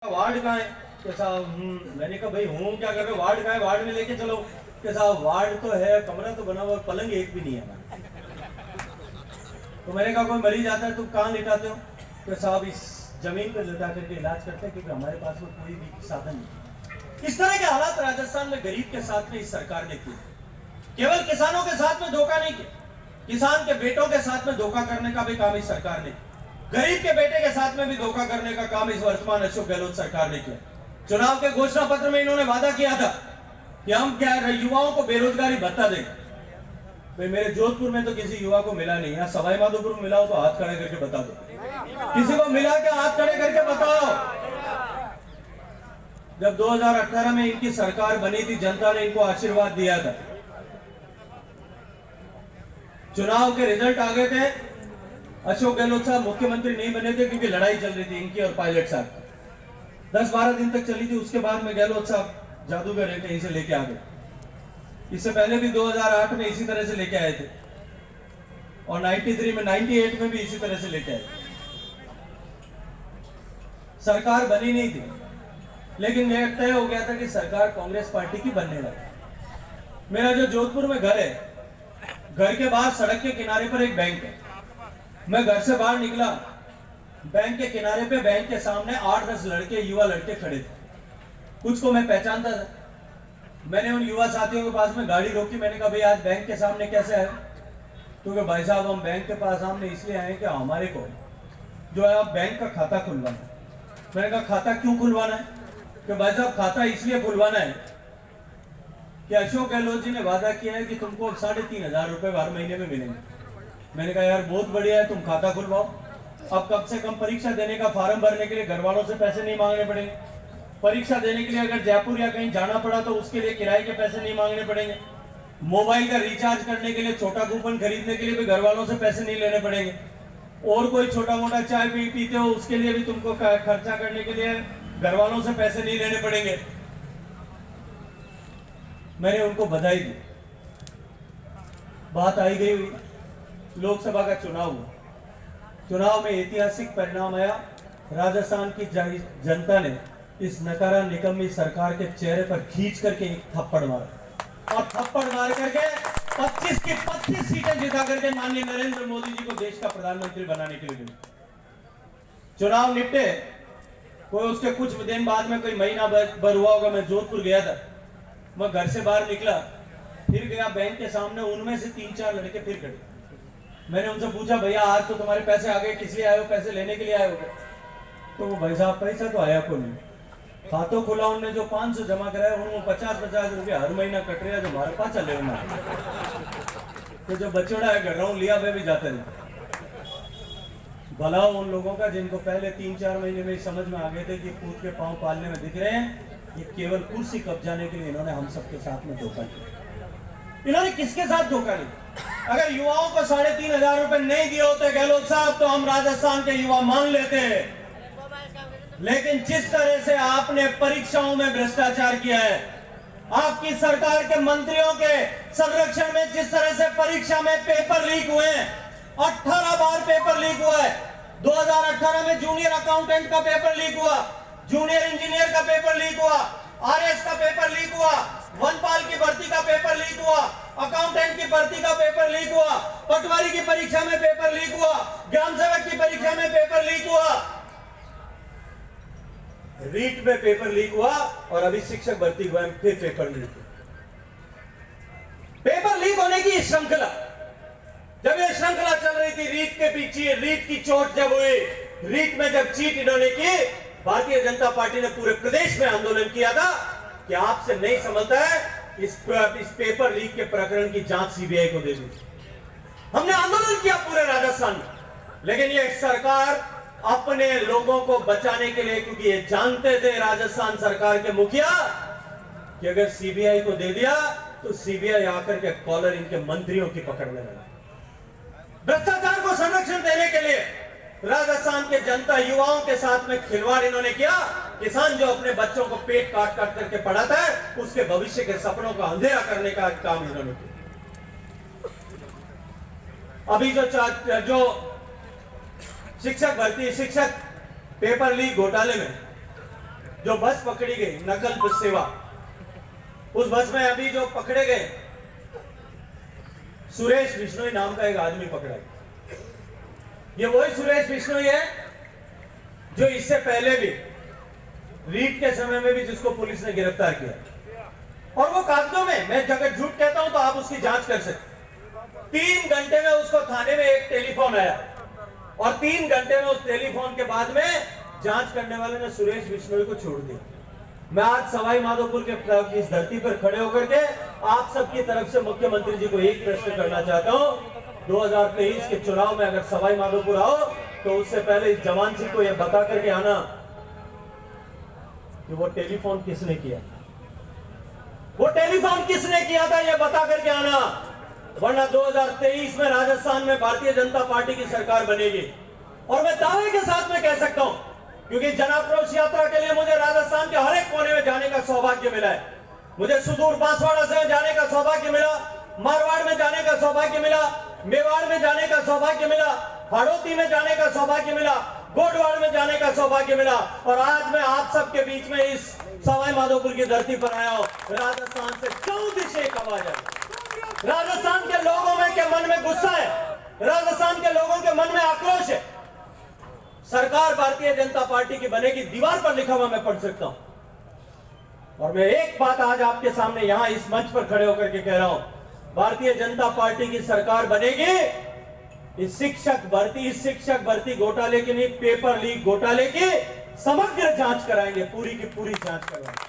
Ward कहाँ है कि साहब मैंने कहा भाई हूँ क्या कर रहे हो, वार्ड कहाँ है, वार्ड में लेके चलो कि साहब वार्ड तो है, कमरा तो बना हुआ, पलंग एक भी नहीं है हमारा। तो मैंने कहा कोई मरीज आता है तुम कहाँ लिटाते हो, कि साहब इस जमीन पर लिटा करके इलाज करते हैं क्योंकि हमारे पास में कोई भी साधन नहीं। इस तरह के हालात राजस्थान में गरीब के साथ में इस सरकार ने किए। केवल किसानों के साथ में धोखा नहीं किया, किसान के बेटों के साथ में धोखा करने का भी काम इस सरकार ने, गरीब के बेटे के साथ में भी धोखा करने का काम इस वर्तमान अशोक गहलोत सरकार ने किया। चुनाव के घोषणा पत्र में इन्होंने वादा किया था कि हम क्या युवाओं को बेरोजगारी भत्ता देंगे। भाई मेरे जोधपुर में तो किसी युवा को मिला नहीं, यहाँ सवाई माधोपुर में मिला हो तो हाथ खड़े करके बता दो, किसी को मिला के हाथ खड़े करके बताओ। जब 2018 में इनकी सरकार बनी थी, जनता ने इनको आशीर्वाद दिया था, चुनाव के रिजल्ट आ गए थे, अशोक गहलोत साहब मुख्यमंत्री नहीं बने थे क्योंकि लड़ाई चल रही थी इनकी और पायलट साहब की, 10-12 दिन तक चली थी। उसके बाद में गहलोत साहब जादूगर है कहीं से लेके आ गए। इससे पहले भी 2008 में इसी तरह से लेके आए थे और 93 में 98 में भी इसी तरह से लेके आए। सरकार बनी नहीं थी, लेकिन यह तय हो गया था कि सरकार कांग्रेस पार्टी की बनने लगी। मेरा जो जोधपुर में घर है, घर के बाहर सड़क के किनारे पर एक बैंक है। मैं घर से बाहर निकला, बैंक के किनारे पे बैंक के सामने 8-10 लड़के, युवा लड़के खड़े थे। कुछ को मैं पहचानता था। मैंने उन युवा साथियों के पास में गाड़ी रोकी, मैंने कहा भाई आज बैंक के सामने कैसे आए? क्योंकि भाई साहब हम बैंक के पास सामने इसलिए आए कि हमारे को जो है आप बैंक का खाता खुलवाना है। मैंने कहा खाता क्यों खुलवाना है? कि भाई साहब खाता इसलिए खुलवाना है कि अशोक गहलोत जी ने वादा किया है कि तुमको 3,500 रुपए हर महीने में मिलेंगे। मैंने कहा यार बहुत बढ़िया है, तुम खाता खुलवाओ। अब कम से कम परीक्षा देने का फॉर्म भरने के लिए घर वालों से पैसे नहीं मांगने पड़ेंगे। परीक्षा देने के लिए अगर जयपुर या कहीं जाना पड़ा तो उसके लिए किराए के पैसे नहीं मांगने पड़ेंगे। मोबाइल का रिचार्ज करने के लिए, छोटा कूपन खरीदने के लिए भी घर वालों से पैसे नहीं लेने पड़ेंगे। और कोई छोटा मोटा चाय पीते हो उसके लिए भी तुमको खर्चा करने के लिए घर वालों से पैसे नहीं लेने पड़ेंगे। मैंने उनको बधाई दी। बात आई गई हुई, लोकसभा का चुनाव हुआ। चुनाव में ऐतिहासिक परिणाम आया। राजस्थान की जनता ने इस नकारा निकम्मी सरकार के चेहरे पर खींच करके एक थप्पड़ मारा और थप्पड़ मार करके 25 की 25 सीटें जिता करके माननीय नरेंद्र मोदी जी को देश का प्रधानमंत्री बनाने के लिए चुनाव निपटे। कोई उसके कुछ दिन बाद में, कोई महीना भर हुआ होगा, मैं जोधपुर गया था। मैं घर से बाहर निकला, फिर गया बैंक के सामने, उनमें से 3-4 लड़के फिर खड़े। मैंने उनसे पूछा भैया आज तो तुम्हारे पैसे आ गए, किस लिए आए हो? पैसे लेने के लिए आए हो? तो वो भाई साहब पैसा तो आया को नहीं, खातों खुला उनने जो 500 जमा कराया उनको 50-50 रुपया हर महीना कट रहा है, जो हमारे पास चले तो जो बचोड़ा है घर रहा लिया वे भी जाते नहीं। भला उन लोगों का जिनको पहले 3-4 महीने में समझ में आ गए थे कि कूद के पांव पालने में दिख रहे हैं, ये केवल कुर्सी कब्जाने के लिए इन्होंने हम सबके साथ में धोखा किया। इन्होंने किसके साथ धोखा किया? अगर युवाओं को 3,500 रुपए नहीं दिए होते गहलोत साहब तो हम राजस्थान के युवा मान लेते हैं। लेकिन जिस तरह से आपने परीक्षाओं में भ्रष्टाचार किया है, आपकी सरकार के मंत्रियों के संरक्षण में जिस तरह से परीक्षा में पेपर लीक हुए हैं, 18 बार पेपर लीक हुआ है। 2018 में जूनियर अकाउंटेंट का पेपर लीक हुआ, जूनियर इंजीनियर का पेपर लीक हुआ, आरएस का पेपर लीक हुआ, वनपाल की भर्ती का पेपर लीक हुआ, अकाउंटेंट की भर्ती का पेपर लीक हुआ, पटवारी की परीक्षा में पेपर लीक हुआ, ग्राम सेवक की परीक्षा में पेपर लीक हुआ, रीट में पेपर लीक हुआ और अभी शिक्षक भर्ती हुआ है, फिर पेपर लीक हुआ। पेपर लीक होने की श्रृंखला, जब ये श्रृंखला चल रही थी, रीट के पीछे, रीट की चोट जब हुई, रीट में जब चीट इन्होंने की, भारतीय जनता पार्टी ने पूरे प्रदेश में आंदोलन किया था कि आपसे नहीं समझता है, इस पेपर लीक के प्रकरण की जांच सीबीआई को दे दी। हमने आंदोलन किया पूरे राजस्थान में, लेकिन ये सरकार अपने लोगों को बचाने के लिए, क्योंकि ये जानते थे राजस्थान सरकार के मुखिया कि अगर सीबीआई को दे दिया तो सीबीआई आकर के कॉलर इनके मंत्रियों की पकड़ने लगा। भ्रष्टाचार को संरक्षण देने के लिए राजस्थान के जनता युवाओं के साथ में खिलवाड़ इन्होंने किया। किसान जो अपने बच्चों को पेट काट काट करके पढ़ाता है, उसके भविष्य के सपनों को अंधेरा करने का काम इन्होंने किया। अभी जो शिक्षक भर्ती, शिक्षक पेपर लीक घोटाले में जो बस पकड़ी गई नकल बस सेवा, उस बस में अभी जो पकड़े गए सुरेश बिश्नोई नाम का एक आदमी पकड़ा गया। ये वही सुरेश बिश्नोई है जो इससे पहले भी रीट के समय में भी जिसको पुलिस ने गिरफ्तार किया, और वो कागजों में, मैं अगर झूठ कहता हूं तो आप उसकी जांच कर सकते। 3 घंटे में उसको थाने में एक टेलीफोन आया और 3 घंटे में उस टेलीफोन के बाद में जांच करने वाले ने सुरेश बिश्नोई को छोड़ दिया। मैं आज सवाई माधोपुर के इस धरती पर खड़े होकर के आप सबकी तरफ से मुख्यमंत्री जी को एक प्रश्न करना चाहता हूं। 2023 के चुनाव में अगर सवाई माधोपुर आओ तो उससे पहले इस जवान सिंह को यह बता करके आना कि वो टेलीफोन किसने किया, वो टेलीफोन किसने किया था, यह बता करके आना, वरना 2023 में राजस्थान में भारतीय जनता पार्टी की सरकार बनेगी। और मैं दावे के साथ में कह सकता हूं, क्योंकि जनाक्रोश यात्रा के लिए मुझे राजस्थान के हर एक कोने में जाने का सौभाग्य मिला है। मुझे सुदूर बांसवाड़ा से जाने का सौभाग्य मिला, मारवाड़ में जाने का सौभाग्य मिला, मेवाड़ में जाने का सौभाग्य मिला, हाड़ौती में जाने का सौभाग्य मिला, गोडवाड़ में जाने का सौभाग्य मिला, और आज मैं आप सबके बीच में इस सवाई माधोपुर की धरती पर आया हूं। राजस्थान से 14 एक आवाज है। राजस्थान के लोगों में के मन में गुस्सा है, राजस्थान के लोगों के मन में आक्रोश है। सरकार भारतीय जनता पार्टी की बनेगी, दीवार पर लिखा हुआ मैं पढ़ सकता हूं। और मैं एक बात आज आपके सामने यहां इस मंच पर खड़े होकर के कह रहा हूं, भारतीय जनता पार्टी की सरकार बनेगी। इस शिक्षक भर्ती घोटाले की नहीं, पेपर लीक घोटाले की समग्र जांच कराएंगे, पूरी की पूरी जांच करवाएंगे।